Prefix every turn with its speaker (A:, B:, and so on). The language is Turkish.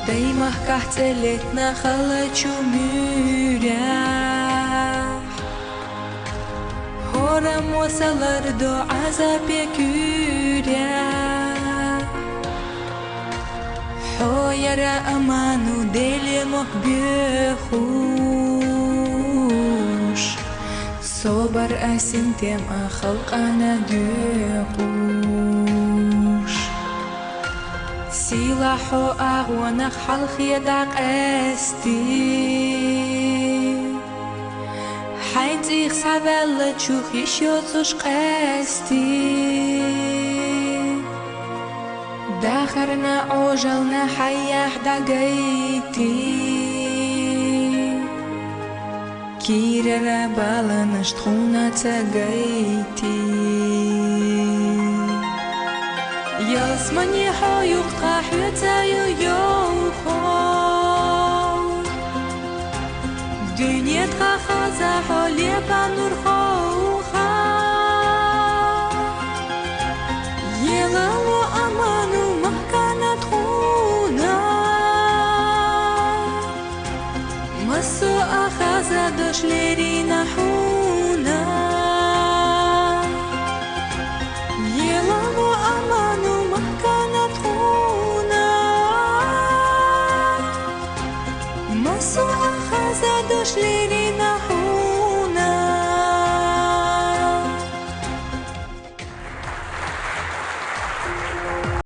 A: Daymah kahceletna halachu mürah Horam wasalar do azab yakürah Hoyara amanu deli mohbühush Sobar asintem akhalqana duqush Silaho agwana khalkhiyadaq asti Heinz ich savelle chuch ishotsush qasti Dakharna ojalna hayyah dagayti Kirara balanash tkhuna tagayti Yasmani hayuq qahwatayu yoho Dünyat qahaza holiya panur khoha Yelalu amanu mahkanat khuna Masu akhaza doshleri nahuna Yelalu amanu mahkanat khuna Masu akhaza doshleri nahuna